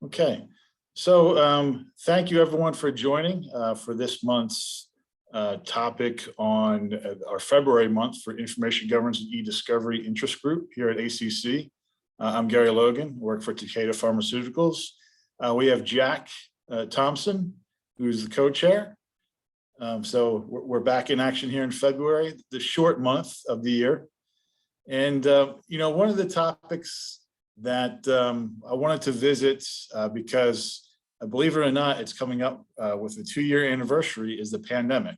Okay, so thank you everyone for joining for this month's topic on our February month for Information Governance and eDiscovery Interest Group here at ACC. I'm Gary Logan, work for Takeda Pharmaceuticals. We have Jack Thompson, who's the co-chair. So we're back in action here in February, the short month of the year. And, one of the topics that I wanted to visit because, believe it or not, it's coming up with the 2-year anniversary is the pandemic.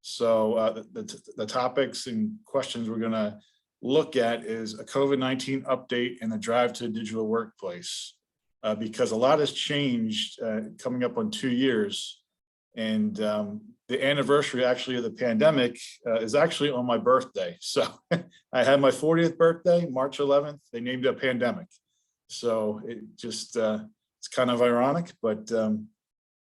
So the topics and questions we're going to look at is a COVID-19 update and the drive to a digital workplace, because a lot has changed coming up on 2 years. And the anniversary actually of the pandemic is actually on my birthday. So I had my 40th birthday, March 11th, they named it a pandemic. So it just, it's kind of ironic, but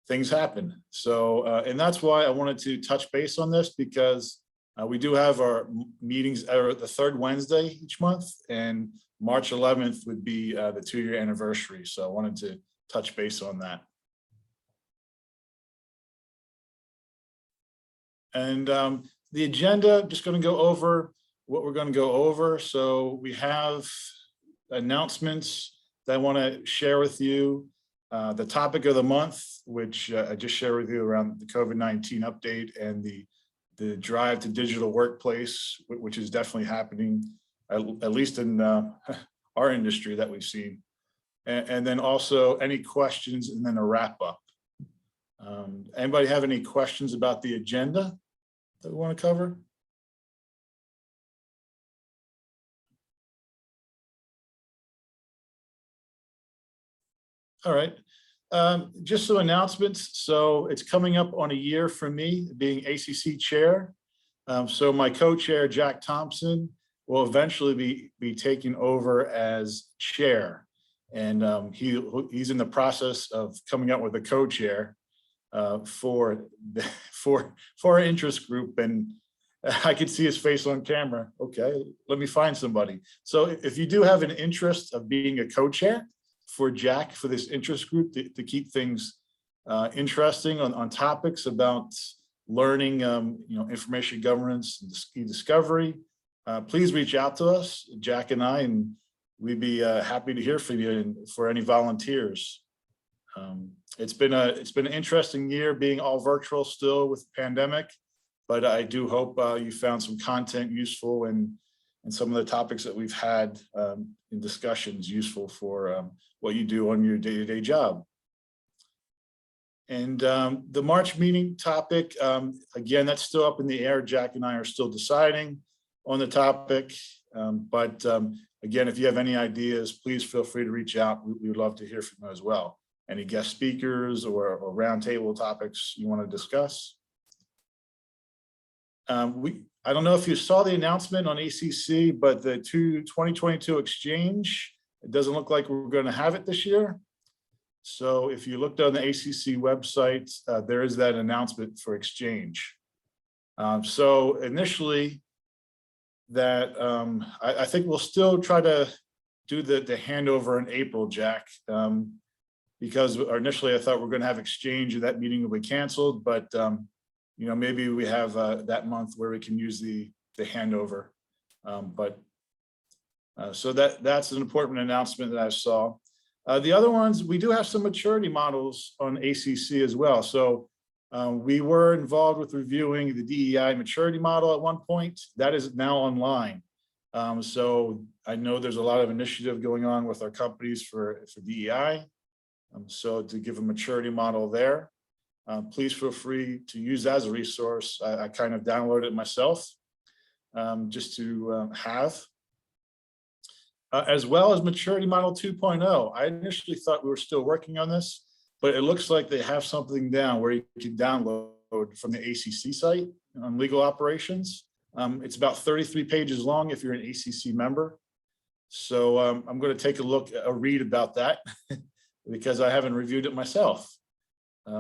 things happen. So, and that's why I wanted to touch base on this, because we do have our meetings the third Wednesday each month, and March 11th would be the 2-year anniversary. So I wanted to touch base on that. And the agenda, just going to go over what we're going to go over. So we have announcements that I want to share with you. The topic of the month, which I just shared with you around the COVID-19 update and the drive to digital workplace, which is definitely happening, at least in our industry that we've seen. And then also any questions, and then a wrap up. Anybody have any questions about the agenda that we want to cover? All right, just some announcements. So it's coming up on a year for me being ACC chair. So my co-chair, Jack Thompson, will eventually be taking over as chair. And he's in the process of coming up with a co-chair for our interest group, and I could see his face on camera. Okay, let me find somebody. So if you do have an interest of being a co-chair for Jack for this interest group to keep things interesting on topics about learning, information governance and eDiscovery, please reach out to us, Jack and I, and we'd be happy to hear from you and for any volunteers. It's been an interesting year being all virtual still with the pandemic, but I do hope you found some content useful and some of the topics that we've had in discussions useful for what you do on your day-to-day job. And the March meeting topic, again, that's still up in the air. Jack and I are still deciding on the topic, but again, if you have any ideas, please feel free to reach out. We would love to hear from you as well. Any guest speakers or roundtable topics you want to discuss. I don't know if you saw the announcement on ACC, but the 2022 exchange, it doesn't look like we're going to have it this year. So if you looked on the ACC website, there is that announcement for exchange. So initially, that I think we'll still try to do the handover in April, Jack, because initially I thought we're going to have exchange and that meeting will be canceled, but maybe we have that month where we can use the handover. So that's an important announcement that I saw. The other ones, we do have some maturity models on ACC as well. So we were involved with reviewing the DEI maturity model at one point. That is now online. So I know there's a lot of initiative going on with our companies for DEI. So to give a maturity model there, please feel free to use that as a resource. I kind of downloaded it myself just to have. As well as Maturity Model 2.0. I initially thought we were still working on this, but it looks like they have something down where you can download from the ACC site on legal operations. It's about 33 pages long if you're an ACC member. So I'm going to take a read about that because I haven't reviewed it myself.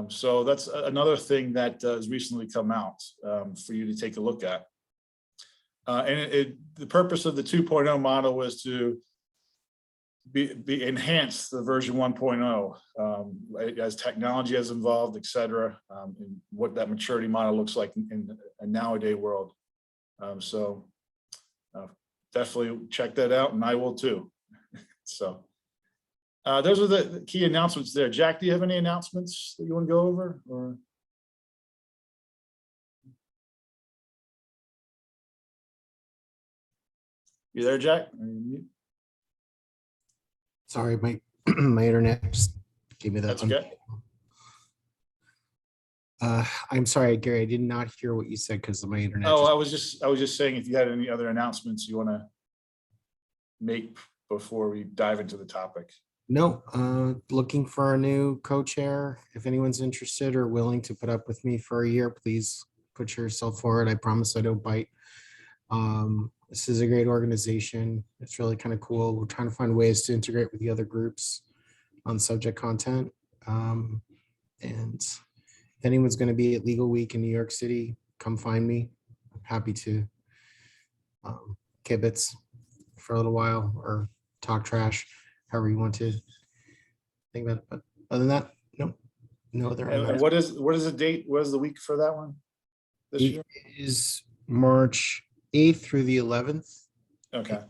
So that's another thing that has recently come out for you to take a look at. And the purpose of the 2.0 model was to be enhance the version 1.0 as technology has evolved, et cetera, and what that maturity model looks like in a nowadays world. So definitely check that out, and I will too. So those are the key announcements there. Jack, do you have any announcements that you want to go over? Or you there, Jack? Are you mute? Sorry, my my internet just gave me that. That's okay. I'm sorry, Gary. I did not hear what you said because of my internet. Oh, I was just saying if you had any other announcements you want to make before we dive into the topic. No, looking for a new co-chair. If anyone's interested or willing to put up with me for a year, please put yourself forward. I promise I don't bite. This is a great organization. It's really kind of cool. We're trying to find ways to integrate with the other groups on subject content. And if anyone's going to be at Legal Week in New York City, come find me. I'm happy to kibitz for a little while or talk trash, however you want to think about it. But other than that, no other. And what is the date? What is the week for that one this year? It is March 8th through the 11th. Okay.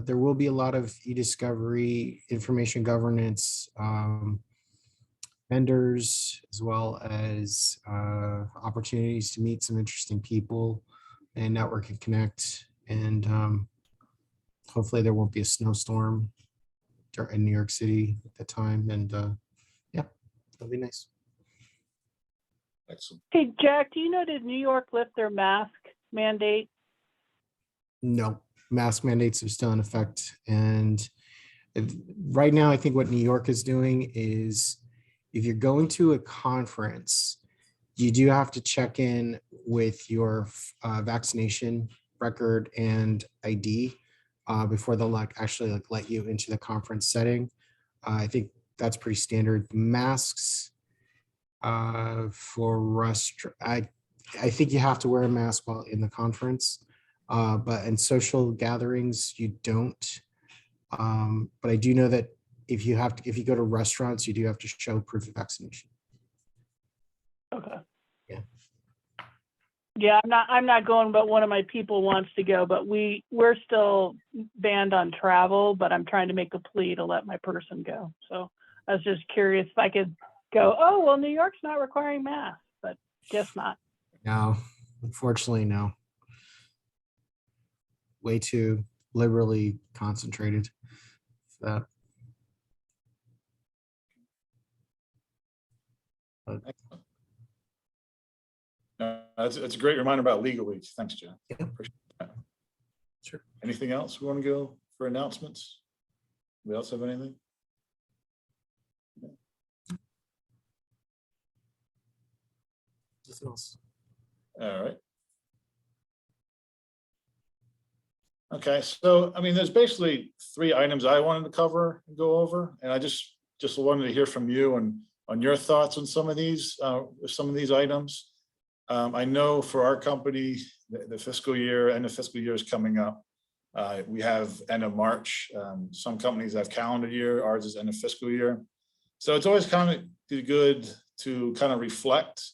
There will be a lot of eDiscovery, information governance, vendors, as well as opportunities to meet some interesting people and network and connect. And hopefully there won't be a snowstorm in New York City at the time. And yeah, that'll be nice. Excellent. Hey, Jack, do you know, did New York lift their mask mandate? No, mask mandates are still in effect. And right now, I think what New York is doing is if you're going to a conference, you do have to check in with your vaccination record and ID before they'll actually let you into the conference setting. I think that's pretty standard. Masks for restaurant, I think you have to wear a mask while in the conference, but in social gatherings you don't. But I do know that if you go to restaurants, you do have to show proof of vaccination. Okay. Yeah. Yeah, I'm not going, but one of my people wants to go, but we're still banned on travel, but I'm trying to make a plea to let my person go. So I was just curious if I could go, oh, well, New York's not requiring masks, but guess not. No, unfortunately, no. Way too liberally concentrated. So, That's a great reminder about Legal Week. Thanks, John. Yeah. Appreciate that. Sure. Anything else we want to go for announcements? Anybody else have anything? Nothing else. All right. Okay, so I mean, there's basically 3 items I wanted to cover and go over, and I just wanted to hear from you and on your thoughts on some of these items. I know for our company, the fiscal year, end of fiscal year is coming up. We have end of March. Some companies have calendar year, ours is end of fiscal year. So it's always kind of good to kind of reflect.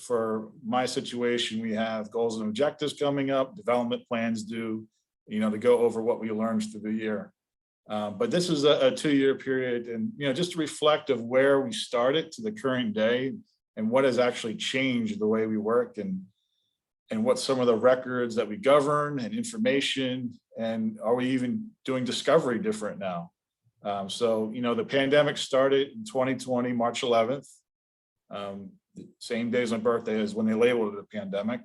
For my situation, we have goals and objectives coming up, development plans due, to go over what we learned through the year. But this is a 2-year period, and just to reflect of where we started to the current day and what has actually changed the way we work and what some of the records that we govern and information, and are we even doing discovery different now? So the pandemic started in 2020, March 11th. Same day as my birthday is when they labeled it a pandemic.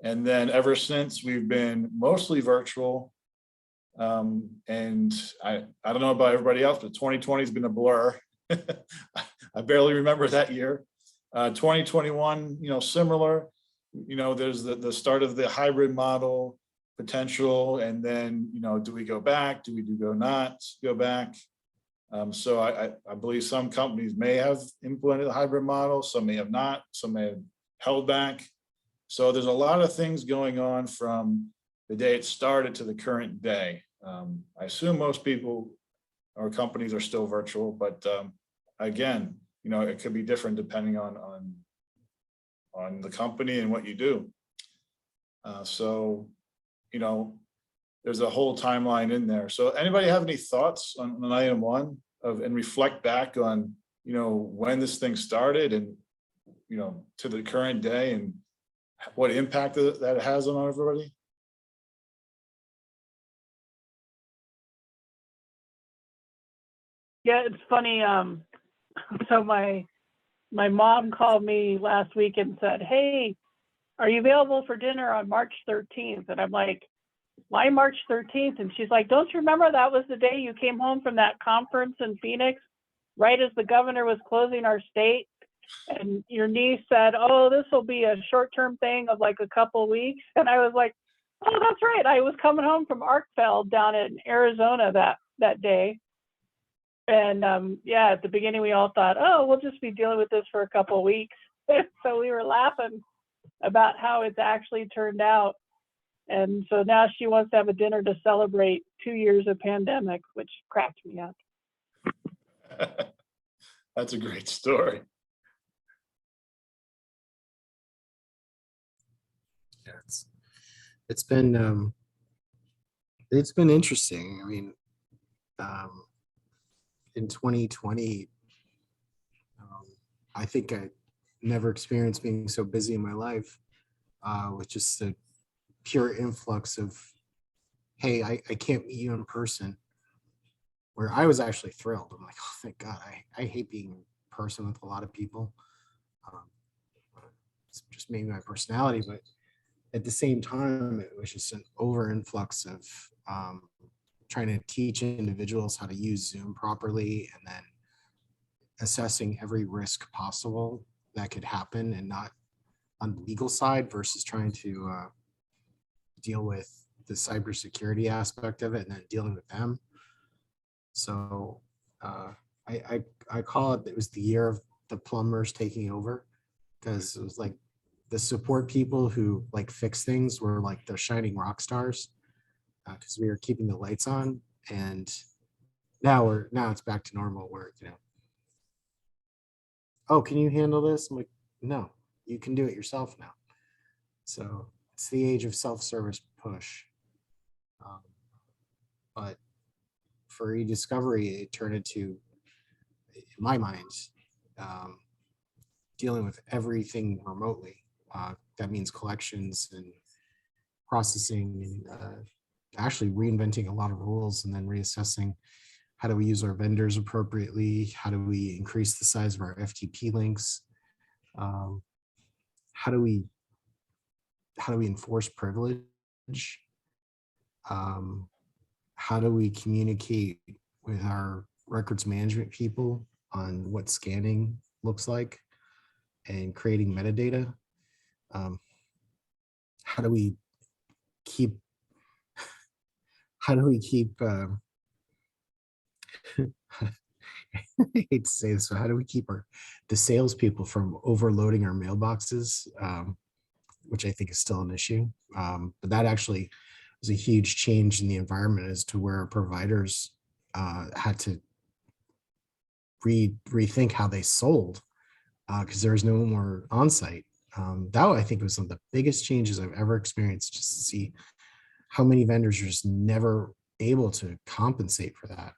And then ever since, we've been mostly virtual. And I don't know about everybody else, but 2020 has been a blur. I barely remember that year. 2021, similar. There's the start of the hybrid model potential. And then, do we go back? Do we not go back? So I believe some companies may have implemented a hybrid model, some may have not, some may have held back. So there's a lot of things going on from the day it started to the current day. I assume most people or companies are still virtual, but again, it could be different depending on the company and what you do. So, there's a whole timeline in there. So anybody have any thoughts on item one and reflect back on, when this thing started and, to the current day and what impact that it has on everybody? Yeah, it's funny. So my mom called me last week and said, "Hey, are you available for dinner on March 13th?" And I'm like, "Why March 13th?" And she's like, "Don't you remember that was the day you came home from that conference in Phoenix, right as the governor was closing our state? And your niece said, 'Oh, this will be a short-term thing of like a couple weeks.'" And I was like, "Oh, that's right. I was coming home from Arkfeld down in Arizona that day." And yeah, at the beginning we all thought, "Oh, we'll just be dealing with this for a couple of weeks." So we were laughing about how it's actually turned out. And so now she wants to have a dinner to celebrate 2 years of pandemic, which cracked me up. That's a great story. Yeah, it's been interesting. I mean, in 2020, I think I never experienced being so busy in my life, with just a pure influx of, hey, I can't meet you in person, where I was actually thrilled. I'm like, oh, thank God. I hate being in person with a lot of people. It's just maybe my personality, but at the same time, it was just an over influx of trying to teach individuals how to use Zoom properly, and then assessing every risk possible that could happen, and not on the legal side versus trying to deal with the cybersecurity aspect of it and then dealing with them. So I call it was the year of the plumbers taking over, because it was like the support people who like fix things were like the shining rock stars, because we were keeping the lights on. And now it's back to normal where, oh, can you handle this? I'm like, no, you can do it yourself now. So it's the age of self-service push. But for eDiscovery, it turned into, in my mind, dealing with everything remotely. That means collections and processing, and actually reinventing a lot of rules, and then reassessing how do we use our vendors appropriately, how do we increase the size of our FTP links, how do we enforce privilege, how do we communicate with our records management people on what scanning looks like and creating metadata. How do we keep I hate to say this, but how do we keep the salespeople from overloading our mailboxes, which I think is still an issue. But that actually was a huge change in the environment, as to where providers had to rethink how they sold, because there was no more on-site. That I think was one of the biggest changes I've ever experienced, just to see how many vendors are just never able to compensate for that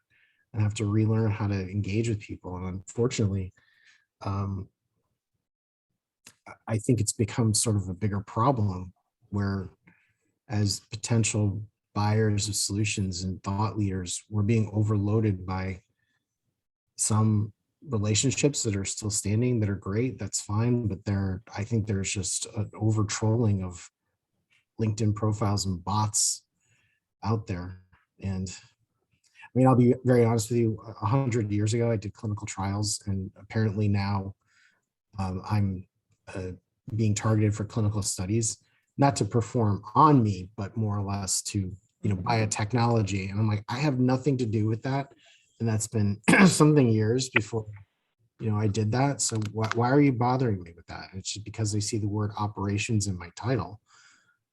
and have to relearn how to engage with people. And unfortunately, I think it's become sort of a bigger problem, where as potential buyers of solutions and thought leaders, we're being overloaded by some relationships that are still standing, that are great, that's fine, but I think there's just an over trolling of LinkedIn profiles and bots out there. And I mean, I'll be very honest with you, 100 years ago, I did clinical trials, and apparently now I'm being targeted for clinical studies, not to perform on me, but more or less to, buy a technology. And I'm like, I have nothing to do with that. And that's been something years before, I did that. So why are you bothering me with that? And it's just because they see the word operations in my title.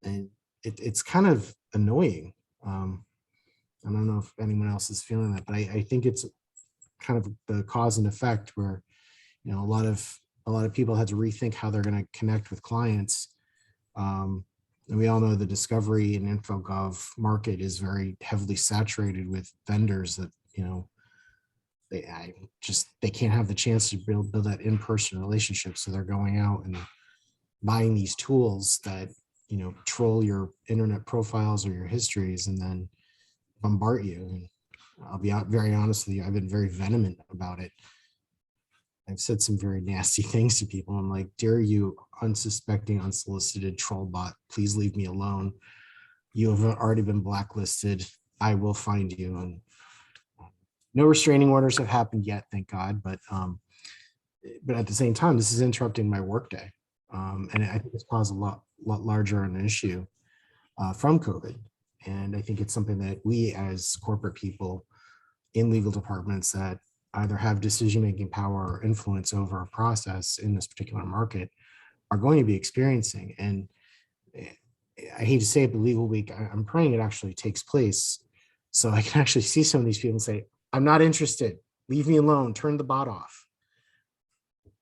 And it's kind of annoying. I don't know if anyone else is feeling that, but I think it's kind of the cause and effect where, you know, a lot of people had to rethink how they're going to connect with clients. And we all know the discovery and InfoGov market is very heavily saturated with vendors that, you know, they can't have the chance to build that in-person relationship. So they're going out and buying these tools that, you know, troll your internet profiles or your histories and then bombard you. And I'll be very honest with you, I've been very vehement about it. I've said some very nasty things to people. I'm like, dear you unsuspecting, unsolicited troll bot, please leave me alone. You have already been blacklisted. I will find you. And no restraining orders have happened yet, thank God. But at the same time, this is interrupting my workday. And I think it's caused a lot larger an issue from COVID. And I think it's something that we as corporate people in legal departments that either have decision-making power or influence over a process in this particular market are going to be experiencing. And I hate to say it, but Legal Week, I'm praying it actually takes place so I can actually see some of these people and say, I'm not interested, leave me alone, turn the bot off.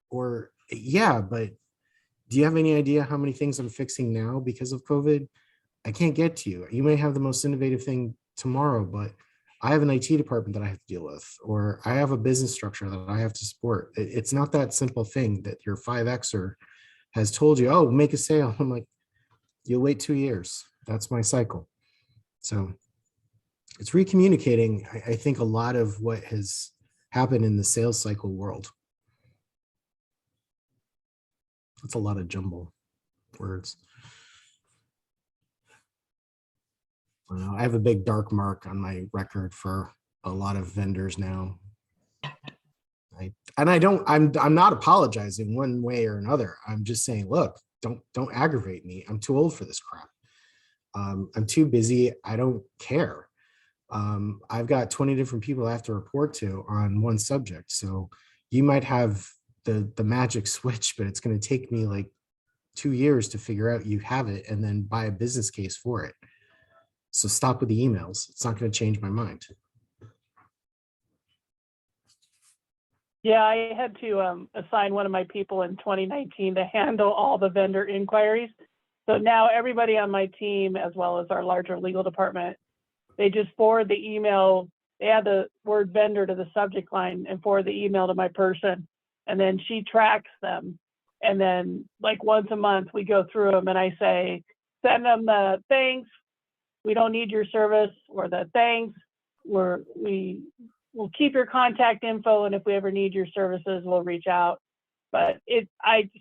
Or yeah, but do you have any idea how many things I'm fixing now because of COVID? I can't get to you. You may have the most innovative thing tomorrow, but I have an IT department that I have to deal with, or I have a business structure that I have to support. It's not that simple thing that your 5Xer has told you, oh, make a sale. I'm like, you'll wait 2 years. That's my cycle. So it's recommunicating, I think, a lot of what has happened in the sales cycle world. That's a lot of jumble words. I have a big dark mark on my record for a lot of vendors now. I'm not apologizing one way or another. I'm just saying, look, don't aggravate me. I'm too old for this crap. I'm too busy. I don't care. I've got 20 different people I have to report to on one subject. So you might have the magic switch, but it's going to take me like 2 years to figure out you have it and then buy a business case for it. So stop with the emails. It's not going to change my mind. Yeah, I had to assign one of my people in 2019 to handle all the vendor inquiries. So now everybody on my team, as well as our larger legal department, they just forward the email. They add the word vendor to the subject line and forward the email to my person. And then she tracks them. And then like once a month, we go through them and I say, send them the thanks, we don't need your service, or the thanks, we'll keep your contact info. And if we ever need your services, we'll reach out. But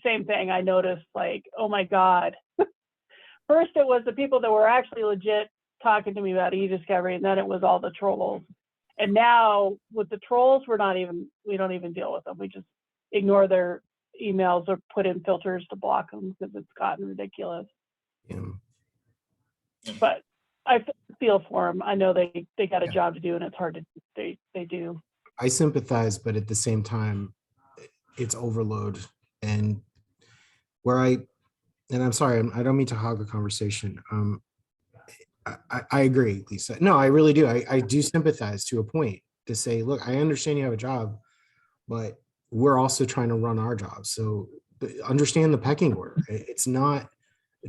same thing, I noticed like, oh my God. First, it was the people that were actually legit talking to me about eDiscovery, and then it was all the trolls. And now with the trolls, we don't even deal with them. We just ignore their emails or put in filters to block them because it's gotten ridiculous. Yeah. But I feel for them. I know they got a job to do, and it's hard to they do. I sympathize, but at the same time, it's overload. And I'm sorry, I don't mean to hog the conversation. I agree, Lisa. No, I really do. I do sympathize to a point to say, look, I understand you have a job, but we're also trying to run our jobs. So understand the pecking order. It's not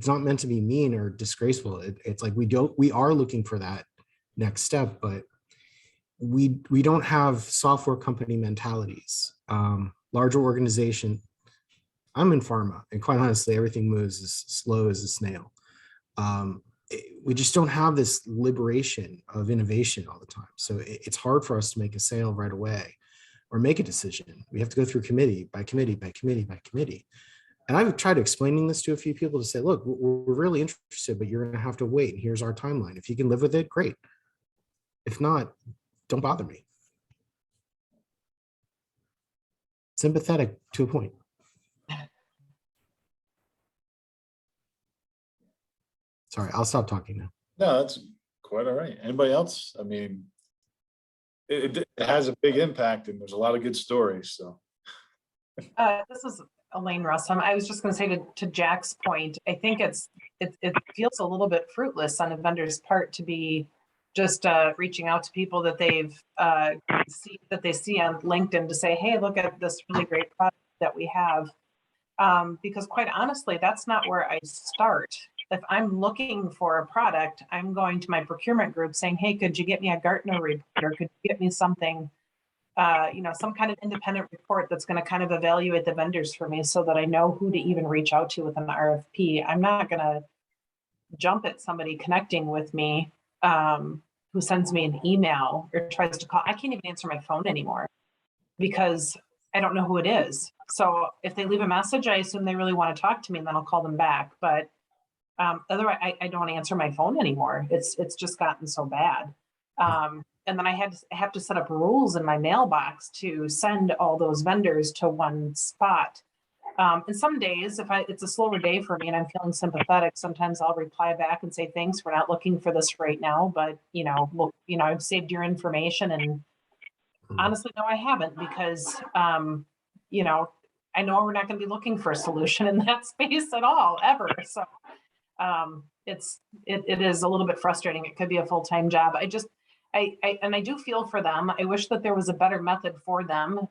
meant to be mean or disgraceful. It's like we are looking for that next step, but we don't have software company mentalities. Larger organization. I'm in pharma, and quite honestly, everything moves as slow as a snail. We just don't have this liberation of innovation all the time. So it's hard for us to make a sale right away or make a decision. We have to go through committee by committee by committee by committee. And I've tried explaining this to a few people to say, look, we're really interested, but you're going to have to wait. And here's our timeline. If you can live with it, great. If not, don't bother me. Sympathetic to a point. Sorry, I'll stop talking now. No, that's quite all right. Anybody else? I mean, it has a big impact, and there's a lot of good stories. So, this is Elaine Russom. I was just going to say to Jack's point, I think it feels a little bit fruitless on a vendor's part to be just reaching out to people that they see on LinkedIn to say, hey, look at this really great product that we have. Because quite honestly, that's not where I start. If I'm looking for a product, I'm going to my procurement group saying, hey, could you get me a Gartner report, or could you get me something, some kind of independent report that's going to kind of evaluate the vendors for me so that I know who to even reach out to with an RFP. I'm not going to jump at somebody connecting with me who sends me an email or tries to call. I can't even answer my phone anymore because I don't know who it is. So if they leave a message, I assume they really want to talk to me, and then I'll call them back. But otherwise, I don't answer my phone anymore. It's just gotten so bad. And then I have to set up rules in my mailbox to send all those vendors to one spot. And some days, if it's a slower day for me and I'm feeling sympathetic, sometimes I'll reply back and say, thanks, we're not looking for this right now, but I've saved your information. And honestly, no, I haven't, because I know we're not going to be looking for a solution in that space at all, ever. So it is a little bit frustrating. It could be a full-time job. I do feel for them. I wish that there was a better method for them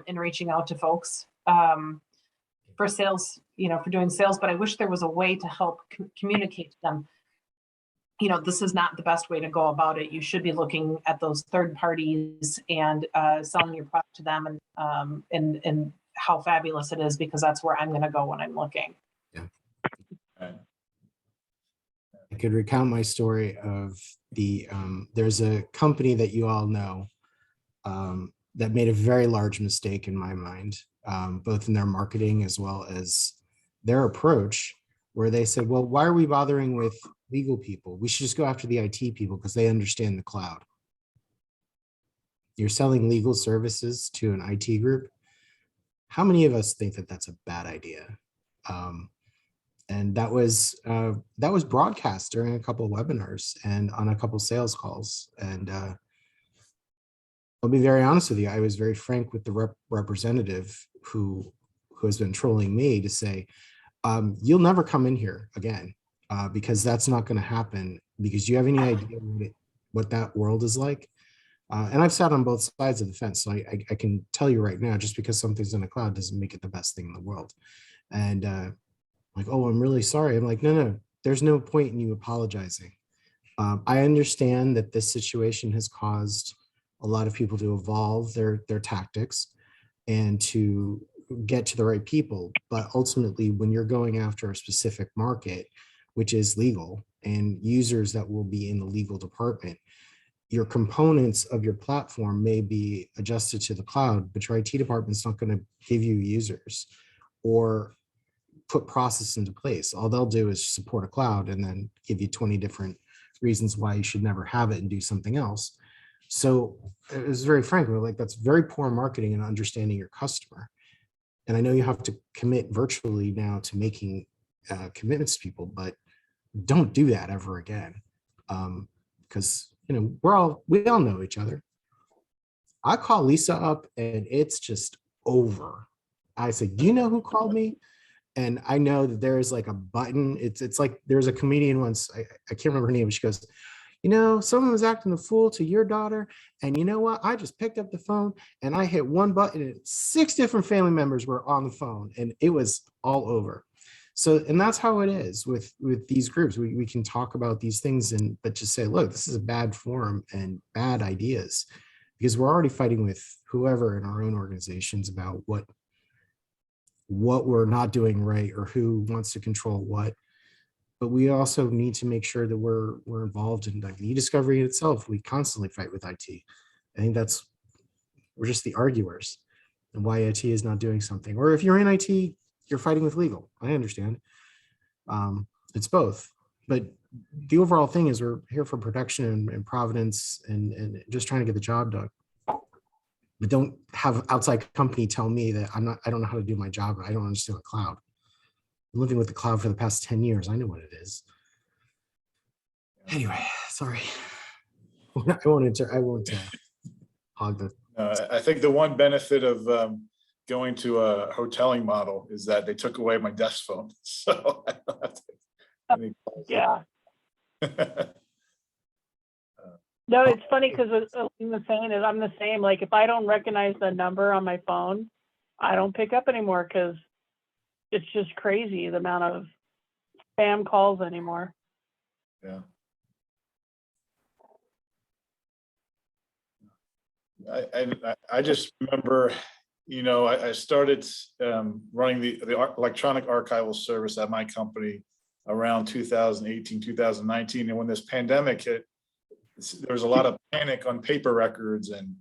in reaching out to folks for sales, for doing sales, but I wish there was a way to help communicate to them. This is not the best way to go about it. You should be looking at those third parties and selling your product to them, and how fabulous it is, because that's where I'm going to go when I'm looking. Yeah. I could recount my story of there's a company that you all know that made a very large mistake in my mind, both in their marketing as well as their approach, where they said, well, why are we bothering with legal people? We should just go after the IT people because they understand the cloud. You're selling legal services to an IT group. How many of us think that that's a bad idea? And that was broadcast during a couple of webinars and on a couple of sales calls. And I'll be very honest with you. I was very frank with the representative who has been trolling me to say, you'll never come in here again because that's not going to happen. Because do you have any idea what that world is like? And I've sat on both sides of the fence. So I can tell you right now, just because something's in the cloud doesn't make it the best thing in the world. And like, oh, I'm really sorry. I'm like, no, there's no point in you apologizing. I understand that this situation has caused a lot of people to evolve their tactics and to get to the right people. But ultimately, when you're going after a specific market, which is legal, and users that will be in the legal department, your components of your platform may be adjusted to the cloud, but your IT department's not going to give you users or put process into place. All they'll do is support a cloud and then give you 20 different reasons why you should never have it and do something else. So it was very frank. We're like, that's very poor marketing and understanding your customer. And I know you have to commit virtually now to making commitments to people, but don't do that ever again. Because we all know each other. I call Lisa up and it's just over. I say, do you know who called me? And I know that there is like a button. It's like there's a comedian once, I can't remember her name, but she goes, someone was acting the fool to your daughter. And you know what? I just picked up the phone and I hit one button and 6 different family members were on the phone and it was all over. So, and that's how it is with these groups. We can talk about these things, but just say, look, this is a bad forum and bad ideas, because we're already fighting with whoever in our own organizations about what we're not doing right or who wants to control what. But we also need to make sure that we're involved in like eDiscovery itself. We constantly fight with IT. I think we're just the arguers and why IT is not doing something. Or if you're in IT, you're fighting with legal. I understand. It's both. But the overall thing is we're here for protection and providence and just trying to get the job done. But don't have outside company tell me that I don't know how to do my job. I don't understand the cloud. I'm living with the cloud for the past 10 years. I know what it is. Anyway, sorry. I won't hog the. I think the one benefit of going to a hoteling model is that they took away my desk phone. So I don't have to. Yeah. No, it's funny because I'm the same. Like if I don't recognize the number on my phone, I don't pick up anymore because it's just crazy the amount of spam calls anymore. Yeah. I just remember, I started running the electronic archival service at my company around 2018, 2019. And when this pandemic hit, there was a lot of panic on paper records, and,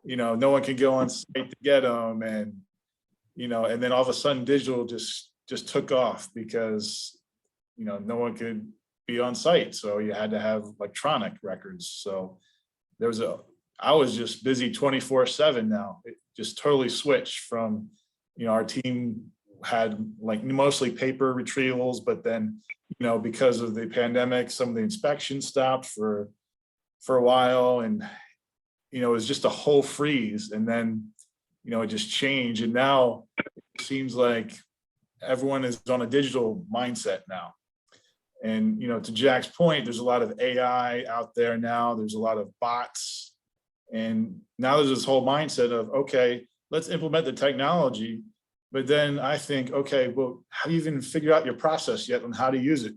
no one could go on site to get them. And, and then all of a sudden digital just took off because, no one could be on site. So you had to have electronic records. So I was just busy 24/7 now. It just totally switched from, our team had mostly paper retrievals, but then, because of the pandemic, some of the inspections stopped for a while, and, it was just a whole freeze. And then, it just changed. And now it seems like everyone is on a digital mindset now. And, to Jack's point, there's a lot of AI out there now. There's a lot of bots. And now there's this whole mindset of, okay, let's implement the technology. But then I think, okay, well, have you even figured out your process yet on how to use it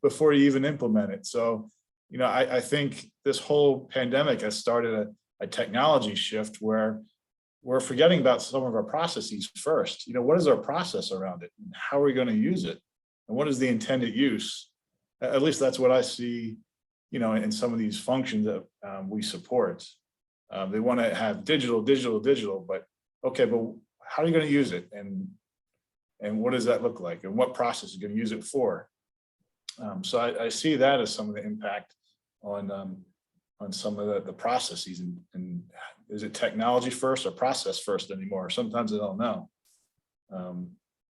before you even implement it? So, I think this whole pandemic has started a technology shift where we're forgetting about some of our processes first. What is our process around it? And how are we going to use it? And what is the intended use? At least that's what I see, in some of these functions that we support. They want to have digital, but okay, but how are you going to use it? And what does that look like? And what process are you going to use it for? So I see that as some of the impact on some of the processes. And is it technology first or process first anymore? Sometimes I don't know,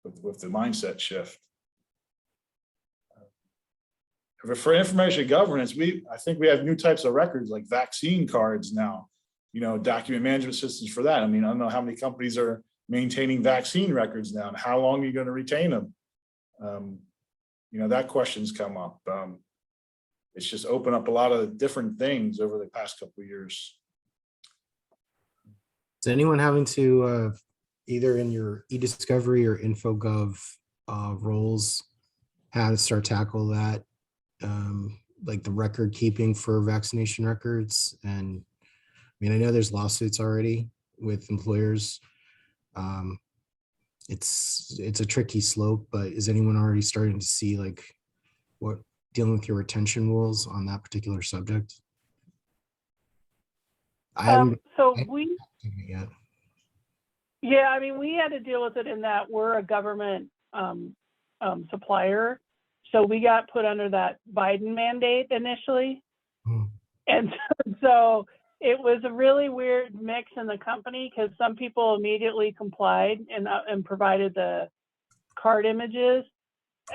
with the mindset shift. For information governance, I think we have new types of records like vaccine cards now, document management systems for that. I mean, I don't know how many companies are maintaining vaccine records now, and how long are you going to retain them? That question's come up. It's just opened up a lot of different things over the past couple of years. Is anyone having to either in your eDiscovery or InfoGov roles have to start tackle that? Like the record keeping for vaccination records? And I mean, I know there's lawsuits already with employers. It's a tricky slope, but is anyone already starting to see what dealing with your retention rules on that particular subject? I haven't yet. Yeah, I mean, we had to deal with it in that we're a government supplier. So we got put under that Biden mandate initially. And so it was a really weird mix in the company because some people immediately complied and provided the card images.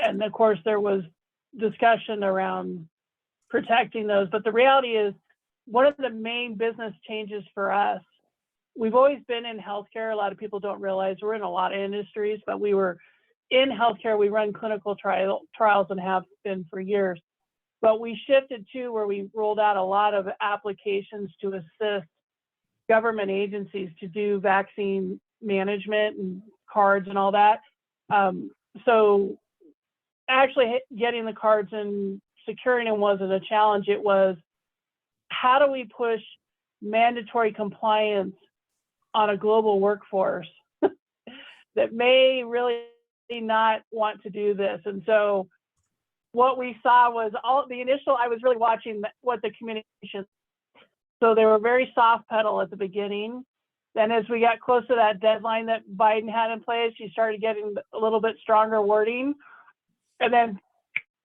And of course, there was discussion around protecting those. But the reality is, one of the main business changes for us, we've always been in healthcare. A lot of people don't realize we're in a lot of industries, but we were in healthcare. We run clinical trials and have been for years. But we shifted to where we rolled out a lot of applications to assist government agencies to do vaccine management and cards and all that. So actually getting the cards and securing them wasn't a challenge. It was, how do we push mandatory compliance on a global workforce that may really not want to do this? And so what we saw was I was really watching what the communication, so they were very soft pedal at the beginning. Then as we got close to that deadline that Biden had in place, you started getting a little bit stronger wording. And then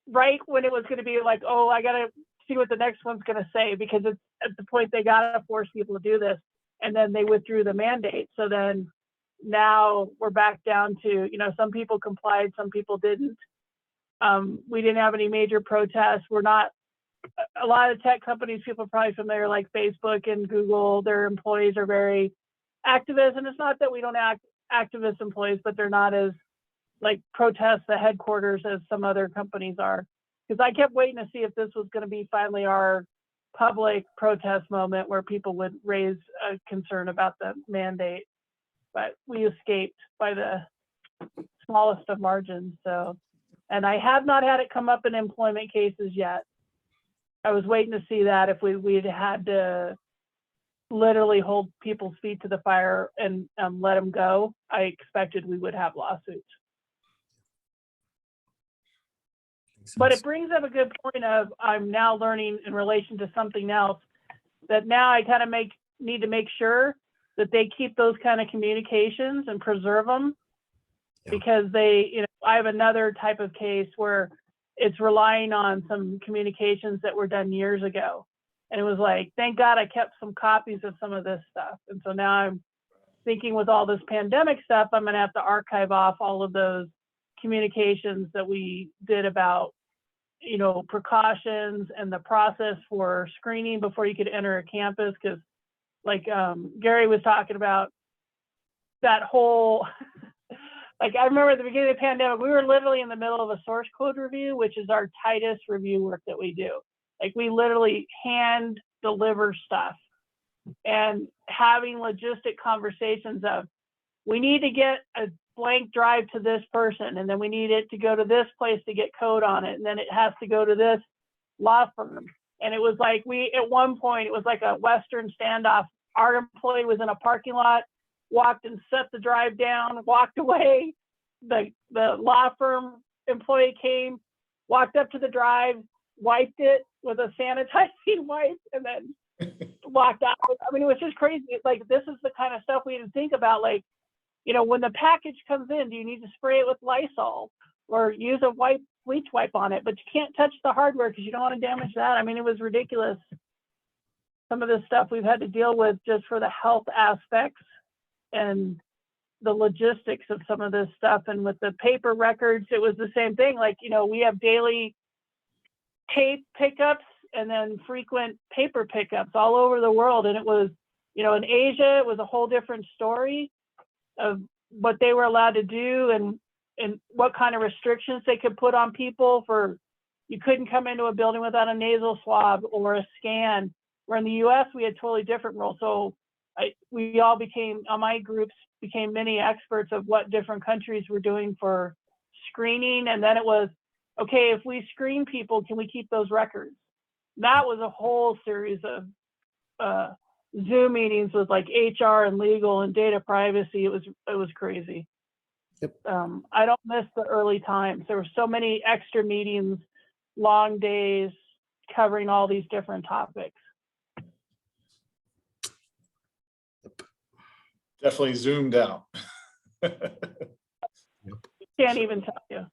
right when it was going to be like, oh, I got to see what the next one's going to say, because it's at the point they got to force people to do this. And then they withdrew the mandate. So then now we're back down to, some people complied, some people didn't. We didn't have any major protests. A lot of tech companies, people are probably familiar, like Facebook and Google, their employees are very activist. And it's not that we don't activist employees, but they're not as protest the headquarters as some other companies are. Because I kept waiting to see if this was going to be finally our public protest moment where people would raise a concern about the mandate, but we escaped by the smallest of margins. So, and I have not had it come up in employment cases yet. I was waiting to see that if we'd had to literally hold people's feet to the fire and let them go, I expected we would have lawsuits. But it brings up a good point of, I'm now learning in relation to something else, that now I kind of need to make sure that they keep those kind of communications and preserve them. Yeah. Because I have another type of case where it's relying on some communications that were done years ago. And it was like, thank God I kept some copies of some of this stuff. And so now I'm thinking with all this pandemic stuff, I'm going to have to archive off all of those communications that we did about, precautions and the process for screening before you could enter a campus. Because like Gary was talking about that whole, like I remember at the beginning of the pandemic, we were literally in the middle of a source code review, which is our tightest review work that we do. Like we literally hand deliver stuff and having logistic conversations of, we need to get a blank drive to this person, and then we need it to go to this place to get code on it, and then it has to go to this law firm. And it was like at one point, it was like a Western standoff. Our employee was in a parking lot, walked and set the drive down, walked away. The law firm employee came, walked up to the drive, wiped it with a sanitizing wipe, and then walked out. I mean, it was just crazy. Like, this is the kind of stuff we didn't think about. Like, when the package comes in, do you need to spray it with Lysol or use a bleach wipe on it? But you can't touch the hardware because you don't want to damage that. I mean, it was ridiculous. Some of this stuff we've had to deal with just for the health aspects and the logistics of some of this stuff. And with the paper records, it was the same thing. Like, we have daily tape pickups and then frequent paper pickups all over the world. And it was, in Asia, it was a whole different story of what they were allowed to do and what kind of restrictions they could put on people for, you couldn't come into a building without a nasal swab or a scan. Where in the US, we had totally different rules. So we all my groups became mini experts of what different countries were doing for screening. And then it was, okay, if we screen people, can we keep those records? That was a whole series of Zoom meetings with like HR and legal and data privacy. It was crazy. Yep. I don't miss the early times. There were so many extra meetings, long days, covering all these different topics. Definitely zoomed out. Can't even tell you.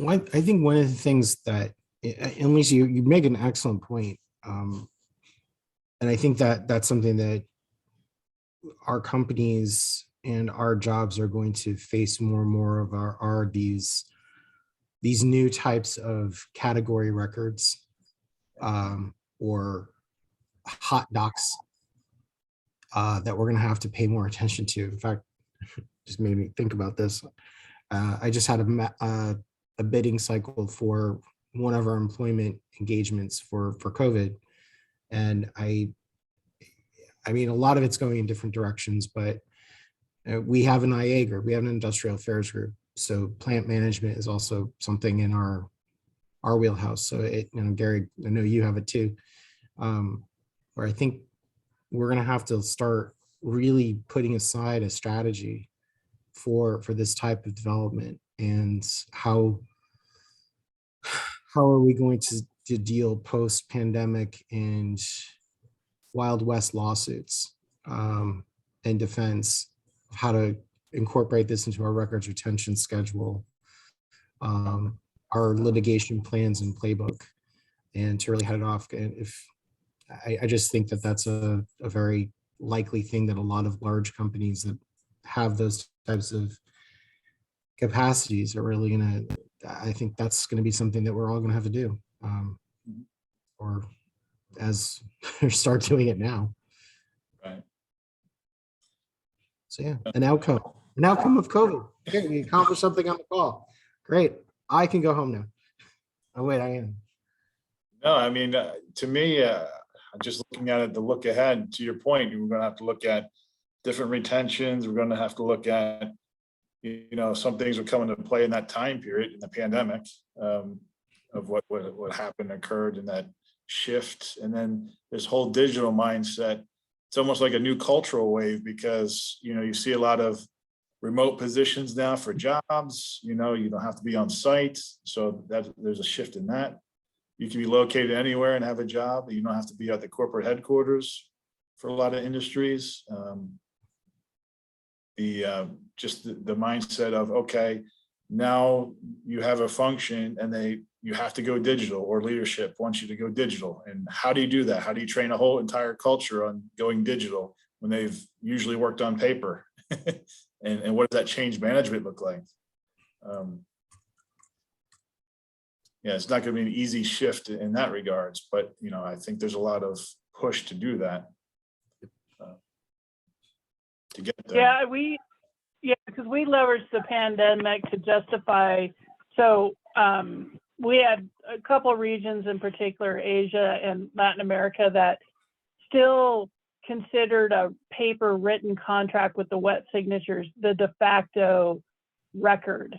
I think one of the things that, at least you make an excellent point. And I think that that's something that our companies and our jobs are going to face more and more of are these new types of category records or hot docs that we're going to have to pay more attention to. In fact, just made me think about this. I just had a bidding cycle for one of our employment engagements for COVID. And I mean, a lot of it's going in different directions, but we have an IA group, we have an industrial affairs group. So plant management is also something in our wheelhouse. So Gary, I know you have it too. Where I think we're going to have to start really putting aside a strategy for this type of development, and how are we going to deal post-pandemic and Wild West lawsuits and defense, how to incorporate this into our records retention schedule, our litigation plans and playbook, and to really head it off. And I just think that that's a very likely thing that a lot of large companies that have those types of capacities are really I think that's going to be something that we're all going to have to do, or as start doing it now. Right. So yeah, an outcome of COVID. Okay, we accomplished something on the call. Great. I can go home now. Oh, wait, I am. No, I mean, to me, just looking at it, the look ahead, to your point, we're gonna have to look at different retentions. We're gonna have to look at, some things are coming to play in that time period in the pandemic, of what happened, occurred in that shift. And then this whole digital mindset, it's almost like a new cultural wave because, you see a lot of remote positions now for jobs, you don't have to be on site. So there's a shift in that. You can be located anywhere and have a job. You don't have to be at the corporate headquarters for a lot of industries. Just the mindset of, okay, now you have a function and you have to go digital, or leadership wants you to go digital. And how do you do that? How do you train a whole entire culture on going digital when they've usually worked on paper? And what does that change management look like? Yeah, it's not going to be an easy shift in that regards, but I think there's a lot of push to do that, to get there. Because we leveraged the pandemic to justify. So we had a couple of regions, in particular Asia and Latin America, that still considered a paper written contract with the wet signatures the de facto record,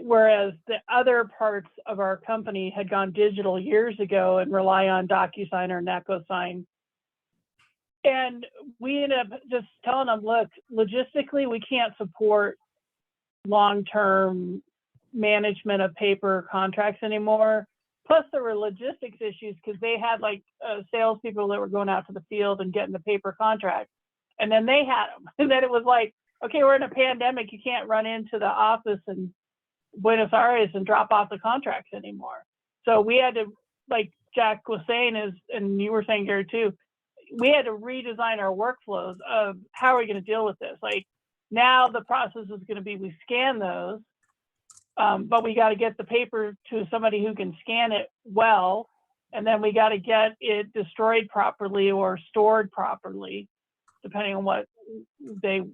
whereas the other parts of our company had gone digital years ago and rely on DocuSign or NecoSign. And we ended up just telling them, look, logistically, we can't support long-term management of paper contracts anymore. Plus, there were logistics issues because they had salespeople that were going out to the field and getting the paper contracts, and then they had them. And then it was like, okay, we're in a pandemic. You can't run into the office in Buenos Aires and drop off the contracts anymore. So we had to, like Jack was saying, and you were saying, Gary, too, we had to redesign our workflows of how are we going to deal with this. Like now the process is going to be, we scan those, but we got to get the paper to somebody who can scan it well. And then we got to get it destroyed properly or stored properly, depending on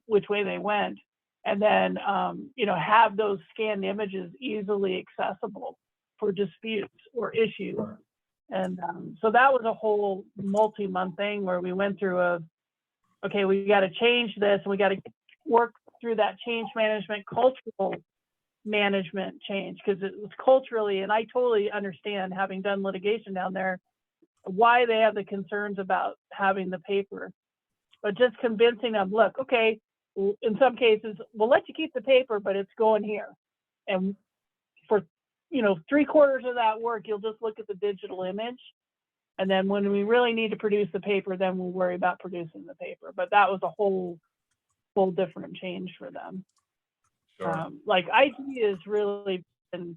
which way they went. And then, have those scanned images easily accessible for disputes or issues. And so that was a whole multi-month thing where we went through okay, we got to change this, and we got to work through that change management, cultural management change, because it was culturally, and I totally understand, having done litigation down there, why they have the concerns about having the paper. But just convincing them, look, okay, in some cases, we'll let you keep the paper, but it's going here. And for 3/4 of that work, you'll just look at the digital image. And then when we really need to produce the paper, then we'll worry about producing the paper. But that was a whole different change for them. Sure. Like IG is really been,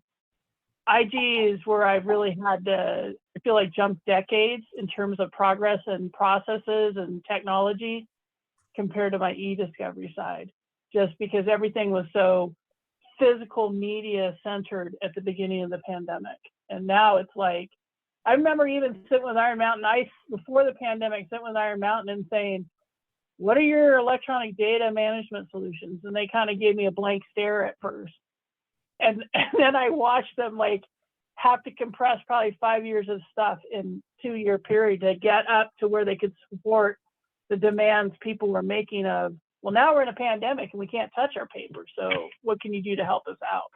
IG is where I've really had to, I feel like, jump decades in terms of progress and processes and technology compared to my eDiscovery side, just because everything was so physical media centered at the beginning of the pandemic. And now it's like, I remember even sitting with Iron Mountain, before the pandemic, sitting with Iron Mountain and saying, what are your electronic data management solutions? And they kind of gave me a blank stare at first. And then I watched them have to compress probably 5 years of stuff in 2-year period to get up to where they could support the demands people were making of, well, now we're in a pandemic and we can't touch our paper. So what can you do to help us out?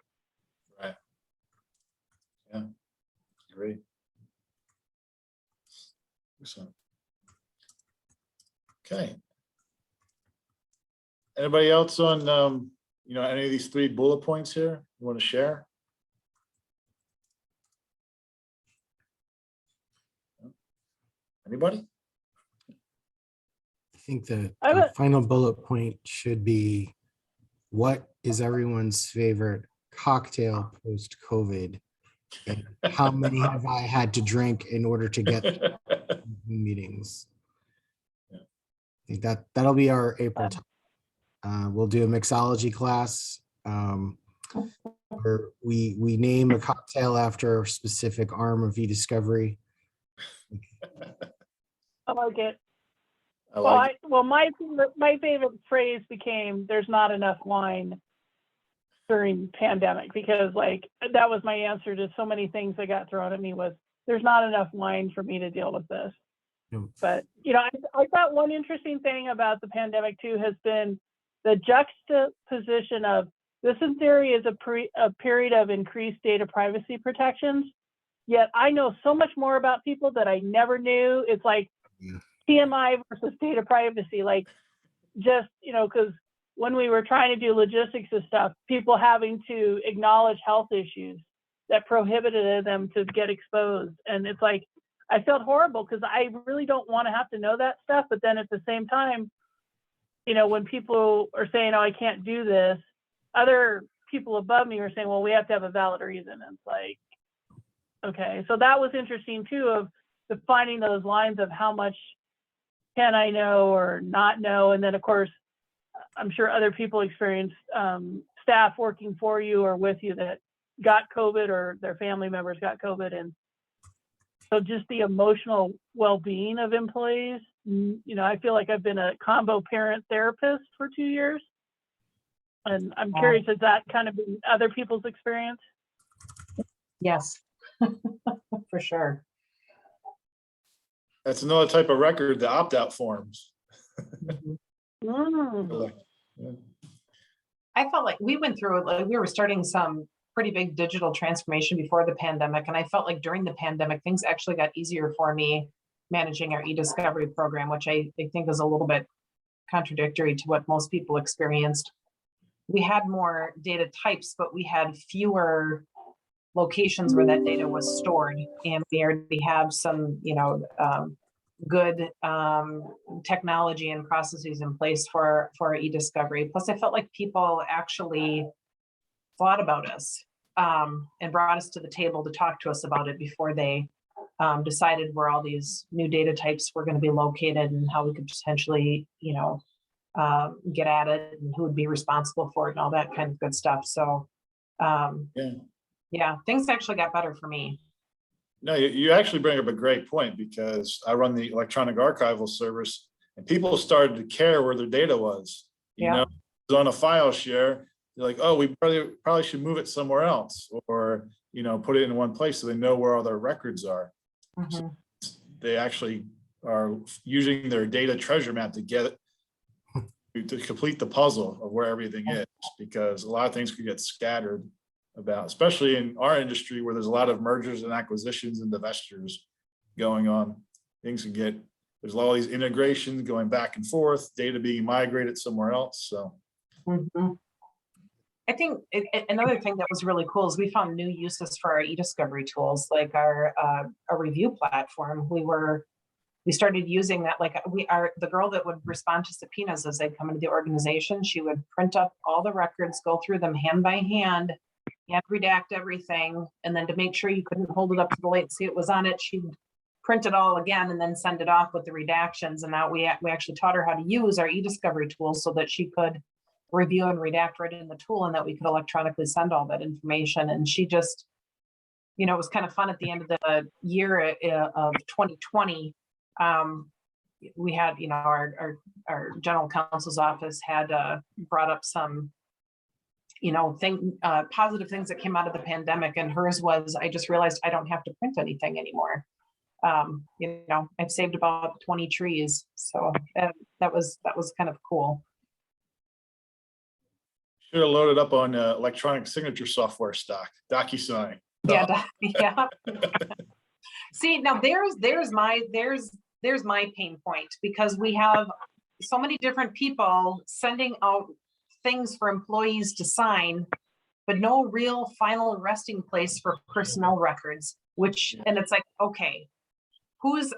Right. Yeah. Great. Excellent. Okay. Anybody else on, any of these 3 bullet points here you want to share? Anybody? I think the final bullet point should be, what is everyone's favorite cocktail post-COVID? And how many have I had to drink in order to get meetings? Yeah. I think that'll be our April time. We'll do a mixology class where we name a cocktail after a specific arm of eDiscovery. I like it. I like my favorite phrase became, there's not enough wine. during pandemic, because like that was my answer to so many things that got thrown at me was there's not enough wine for me to deal with this. But I thought one interesting thing about the pandemic too has been the juxtaposition of this in theory is a period of increased data privacy protections, yet I know so much more about people that I never knew. It's like TMI versus data privacy, like just, because when we were trying to do logistics and stuff, people having to acknowledge health issues that prohibited them to get exposed. And it's like, I felt horrible because I really don't want to have to know that stuff. But then at the same time, when people are saying, oh, I can't do this, other people above me are saying, well, we have to have a valid reason. And it's like, okay. So that was interesting too, of defining those lines of how much can I know or not know. And then of course, I'm sure other people experienced staff working for you or with you that got COVID or their family members got COVID. And so just the emotional well-being of employees, I feel like I've been a combo parent therapist for 2 years. And I'm curious, has that kind of been other people's experience? Yes, for sure. That's another type of record, the opt-out forms. Mm. I felt like we went through, like we were starting some pretty big digital transformation before the pandemic. And I felt like during the pandemic, things actually got easier for me managing our eDiscovery program, which I think is a little bit contradictory to what most people experienced. We had more data types, but we had fewer locations where that data was stored. And we already have some, good technology and processes in place for our eDiscovery. Plus, I felt like people actually thought about us and brought us to the table to talk to us about it before they decided where all these new data types were going to be located and how we could potentially, get at it and who would be responsible for it and all that kind of good stuff. So, yeah, things actually got better for me. No, you actually bring up a great point, because I run the electronic archival service and people started to care where their data was. You know, it's on a file share. They're like, oh, we probably should move it somewhere else, or, put it in one place so they know where all their records are. So they actually are using their data treasure map to complete the puzzle of where everything is, because a lot of things could get scattered about, especially in our industry where there's a lot of mergers and acquisitions and divestitures going on. Things can get, there's all these integrations going back and forth, data being migrated somewhere else. So I think another thing that was really cool is we found new uses for our eDiscovery tools, like our review platform. We started using that, like the girl that would respond to subpoenas as they'd come into the organization. She would print up all the records, go through them hand by hand, and redact everything. And then to make sure you couldn't hold it up to the light and see it was on it, she'd print it all again and then send it off with the redactions. And now we actually taught her how to use our eDiscovery tools so that she could review and redact right in the tool, and that we could electronically send all that information. And she just, it was kind of fun at the end of the year of 2020. We had, our general counsel's office had brought up some, positive things that came out of the pandemic, and hers was, I just realized I don't have to print anything anymore. I've saved about 20 trees, so that was kind of cool. should have loaded up on electronic signature software stock, DocuSign. Yeah. See, now there's my pain point, because we have so many different people sending out things for employees to sign, but no real final resting place for personnel records, and it's like, okay, whose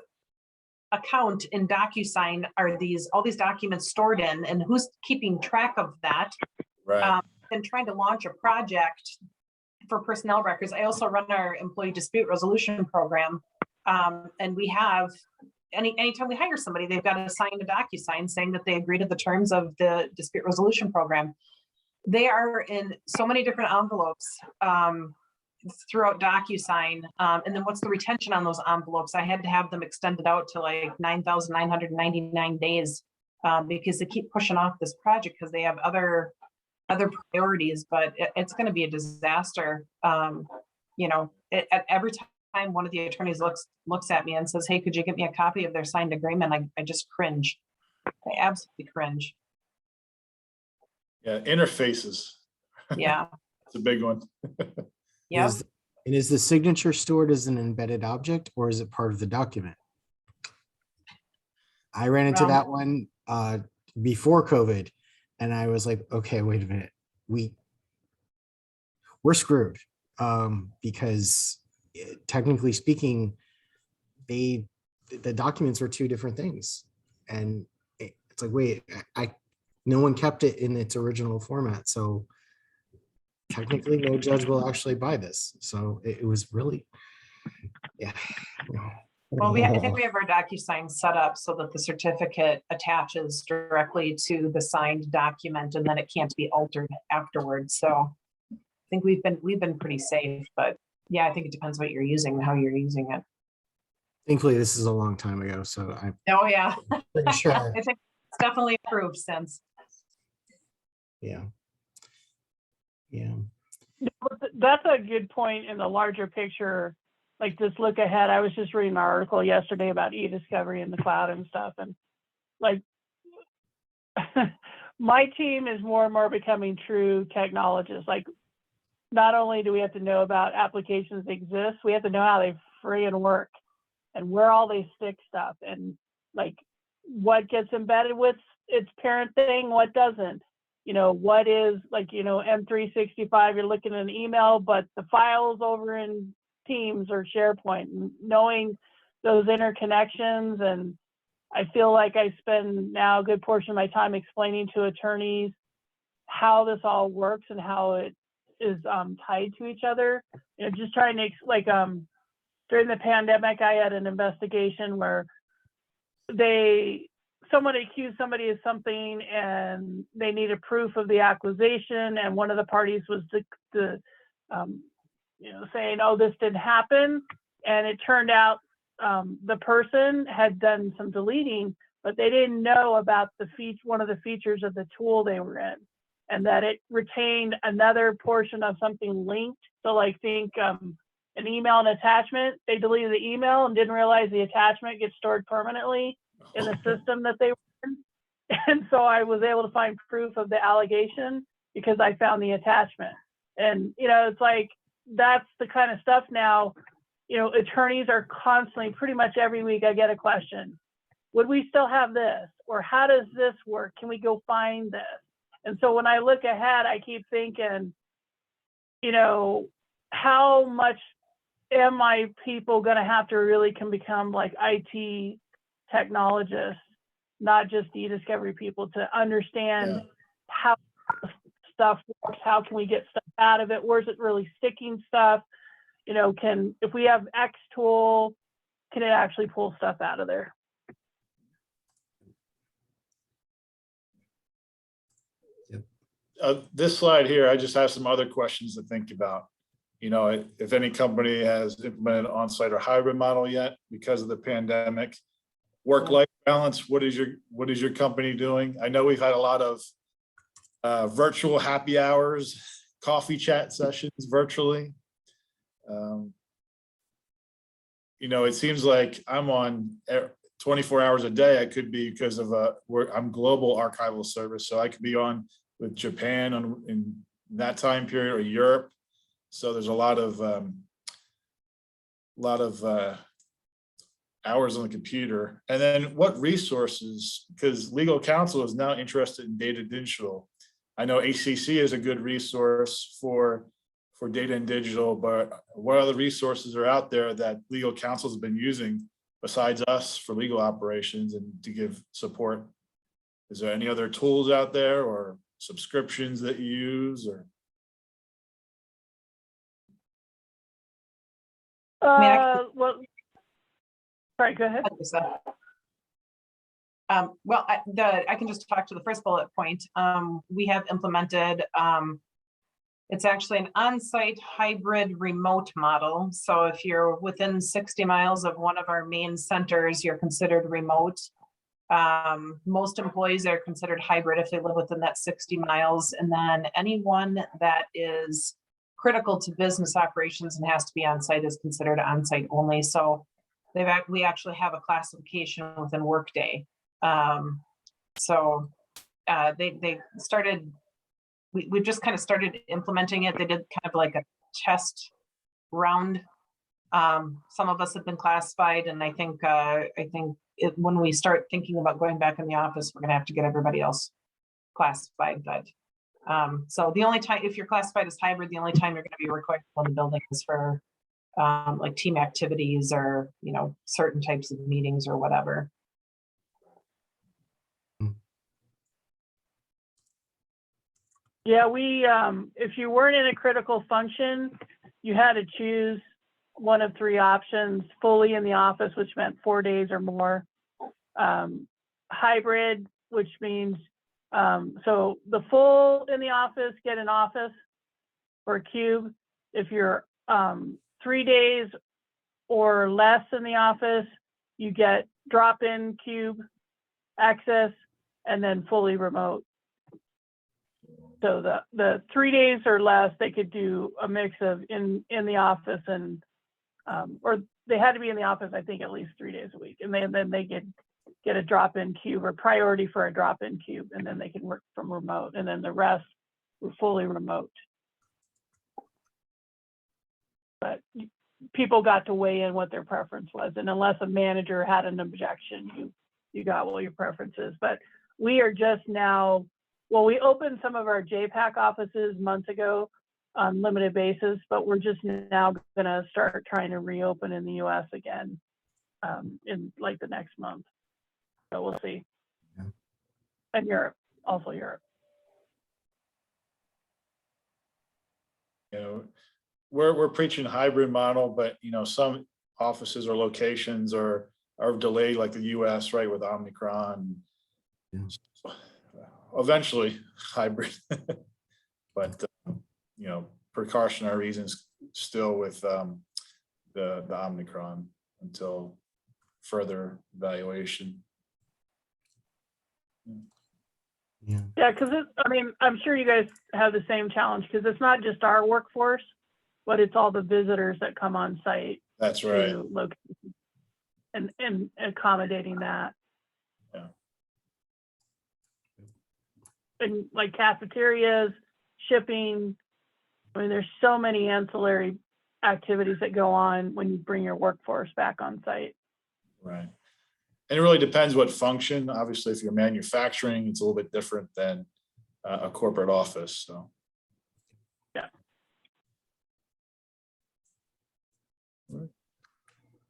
account in DocuSign are all these documents stored in, and who's keeping track of that? Right. And trying to launch a project for personnel records. I also run our employee dispute resolution program. And we have, anytime we hire somebody, they've got to sign a DocuSign saying that they agree to the terms of the dispute resolution program. They are in so many different envelopes throughout DocuSign. And then what's the retention on those envelopes? I had to have them extended out to like 9,999 days because they keep pushing off this project because they have other other priorities, but it's going to be a disaster. You know, every time one of the attorneys looks at me and says, "Hey, could you get me a copy of their signed agreement?" I just cringe. I absolutely cringe. Yeah, interfaces. Yeah. It's a big one. Yeah. Is the signature stored as an embedded object or is it part of the document? I ran into that one before COVID, and I was like, okay, wait a minute, we're screwed, because technically speaking, the documents are two different things, and it's like, wait, no one kept it in its original format, so technically no judge will actually buy this. So it was really, yeah. Well, I think we have our DocuSign set up so that the certificate attaches directly to the signed document, and then it can't be altered afterwards. So I think we've been pretty safe, but yeah, I think it depends what you're using and how you're using it. Thankfully, this is a long time ago, so I'm Oh yeah, pretty sure. I think it's definitely improved since. Yeah. Yeah. That's a good point in the larger picture. Like, just look ahead. I was just reading an article yesterday about eDiscovery in the cloud and stuff. And like, my team is more and more becoming true technologists. Like, not only do we have to know about applications that exist, we have to know how they friggin' work and where all they stick stuff, and like what gets embedded with its parent thing, what doesn't. You know, what is, like, you know, M365, you're looking at an email, but the file's over in Teams or SharePoint, and knowing those interconnections. And I feel like I spend now a good portion of my time explaining to attorneys how this all works and how it is tied to each other. You know, just trying to, like, during the pandemic, I had an investigation where someone accused somebody of something and they needed proof of the accusation, and one of the parties was you know, saying, oh, this didn't happen. And it turned out the person had done some deleting, but they didn't know about one of the features of the tool they were in, and that it retained another portion of something linked. So like, think an email and attachment, they deleted the email and didn't realize the attachment gets stored permanently in the system that they were in. And so I was able to find proof of the allegation because I found the attachment. And, you know, it's like, that's the kind of stuff now, you know, attorneys are constantly, pretty much every week I get a question. Would we still have this? Or how does this work? Can we go find this? And so when I look ahead, I keep thinking, you know, how much am my people going to have to really can become like IT technologists, not just eDiscovery people, to understand how stuff works, how can we get stuff out of it, where's it really sticking stuff, you know, if we have X tool, can it actually pull stuff out of there? This slide here, I just have some other questions to think about. You know, if any company has implemented on-site or hybrid model yet because of the pandemic, work-life balance, what is your company doing? I know we've had a lot of virtual happy hours, coffee chat sessions virtually. You know, it seems like I'm on 24 hours a day. I could be, because of I'm global archival service, so I could be on with Japan in that time period, or Europe. So there's a lot of hours on the computer. And then what resources, because legal counsel is now interested in data digital. I know ACC is a good resource for data and digital, but what other resources are out there that legal counsel has been using besides us for legal operations and to give support? Is there any other tools out there or subscriptions that you use? Or well, sorry, go ahead. Well, I can just talk to the first bullet point. We have implemented, it's actually an on-site hybrid remote model. So if you're within 60 miles of one of our main centers, you're considered remote. Most employees are considered hybrid if they live within that 60 miles. And then anyone that is critical to business operations and has to be on site is considered on site only. So we actually have a classification within Workday. They started, we just kind of started implementing it. They did kind of like a test round. Some of us have been classified, and I think when we start thinking about going back in the office, we're going to have to get everybody else classified. But so the only time, if you're classified as hybrid, the only time you're going to be required in the building is for like team activities or, you know, certain types of meetings or whatever. Yeah, if you weren't in a critical function, you had to choose one of three options: fully in the office, which meant 4 days or more; hybrid, which means so the full in the office, get an office or a cube. If you're 3 days or less in the office, you get drop-in cube access, and then fully remote. So the 3 days or less, they could do a mix of in the office and or they had to be in the office, I think, at least 3 days a week, and then they could get a drop-in cube or priority for a drop-in cube, and then they can work from remote, and then the rest were fully remote. But people got to weigh in what their preference was, and unless a manager had an objection, you got what your preference is. But we are just now, well, we opened some of our JPAC offices months ago on limited basis, but we're just now going to start trying to reopen in the US again in like the next month. So we'll see. Yeah. And Europe, also Europe. You know, we're preaching hybrid model, but you know, some offices or locations are delayed, like the US, right, with Omicron. Yeah. So eventually hybrid, but you know, precautionary reasons still with the Omicron until further evaluation. Yeah, because I mean, I'm sure you guys have the same challenge, because it's not just our workforce, but it's all the visitors that come on site. That's right. And accommodating that. Yeah. And like cafeterias, shipping. I mean, there's so many ancillary activities that go on when you bring your workforce back on site. Right. And it really depends what function. Obviously, if you're manufacturing, it's a little bit different than a corporate office. So. Yeah.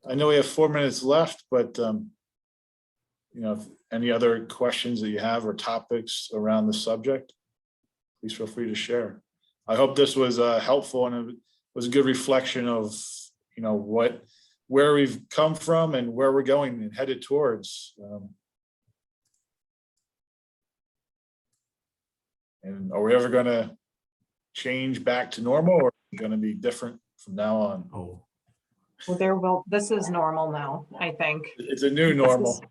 I know we have 4 minutes left, but you know, if any other questions that you have or topics around the subject, please feel free to share. I hope this was helpful, and it was a good reflection of, you know, where we've come from and where we're going and headed towards. And are we ever going to change back to normal, or are we going to be different from now on? Oh, Well, this is normal now, I think. It's a new normal.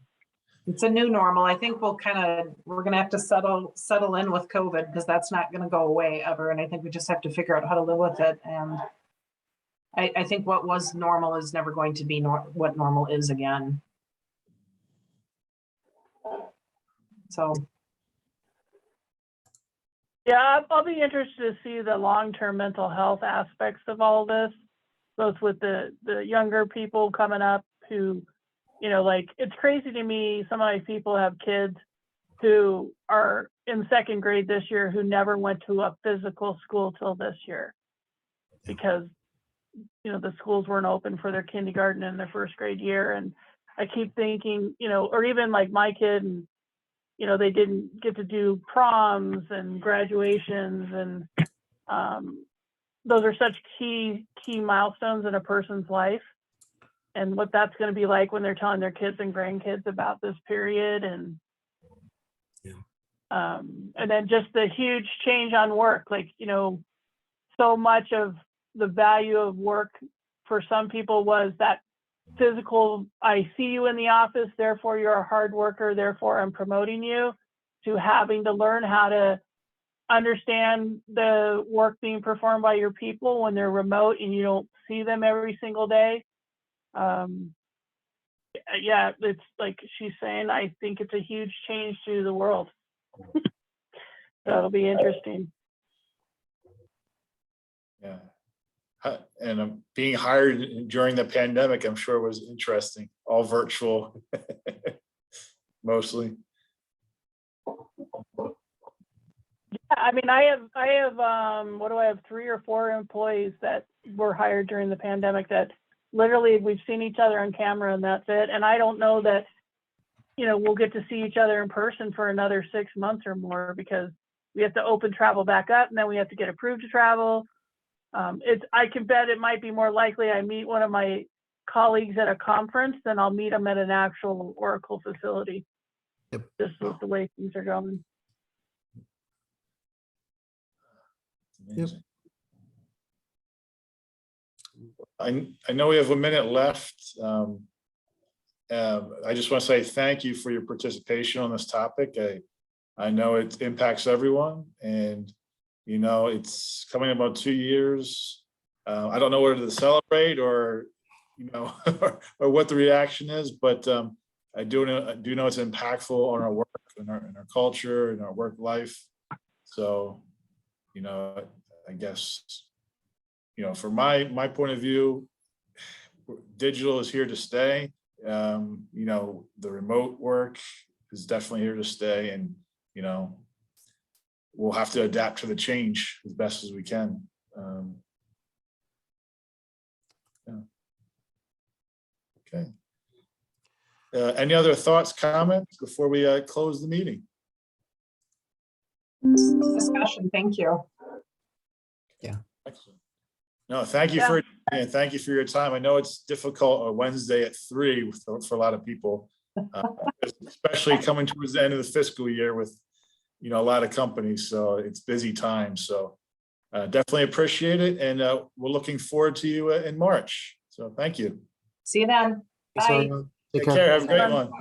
It's a new normal. I think we're going to have to settle in with COVID, because that's not going to go away ever. And I think we just have to figure out how to live with it. And I think what was normal is never going to be what normal is again. So. Yeah, I'll be interested to see the long-term mental health aspects of all this, both with the younger people coming up who, you know, like, it's crazy to me. Some of my people have kids who are in second grade this year who never went to a physical school till this year, because, you know, the schools weren't open for their kindergarten and their first grade year. And I keep thinking, you know, or even like my kid, and, you know, they didn't get to do proms and graduations, and those are such key milestones in a person's life, and what that's going to be like when they're telling their kids and grandkids about this period. And and then just the huge change on work, like, you know, so much of the value of work for some people was that physical, I see you in the office, therefore you're a hard worker, therefore I'm promoting you, to having to learn how to understand the work being performed by your people when they're remote and you don't see them every single day. Yeah, it's like she's saying, I think it's a huge change to the world. So it'll be interesting. Yeah. And being hired during the pandemic, I'm sure was interesting, all virtual, mostly. I mean, I have, what do I have, 3 or 4 employees that were hired during the pandemic that literally we've seen each other on camera and that's it. And I don't know that, you know, we'll get to see each other in person for another 6 months or more, because we have to open travel back up and then we have to get approved to travel. I can bet it might be more likely I meet one of my colleagues at a conference than I'll meet them at an actual Oracle facility. Yep. Just with the way things are going. Amazing. I know we have a minute left. I just want to say thank you for your participation on this topic. I know it impacts everyone, and you know it's coming about 2 years. I don't know whether to celebrate or you know or what the reaction is, but I do know it's impactful on our work and our culture and our work life. So you know, I guess you know, from my point of view, digital is here to stay. You know, the remote work is definitely here to stay, and you know, we'll have to adapt to the change as best as we can. Yeah. Okay. Any other thoughts, comments before we close the meeting? Discussion, thank you. Excellent. No, thank you thank you for your time. I know it's difficult a Wednesday at 3 for a lot of people, especially coming towards the end of the fiscal year with, you know, a lot of companies. So it's busy time. So definitely appreciate it. And we're looking forward to you in March. So thank you. See you then. Thanks, Bye. everyone. Take care. Have a great one.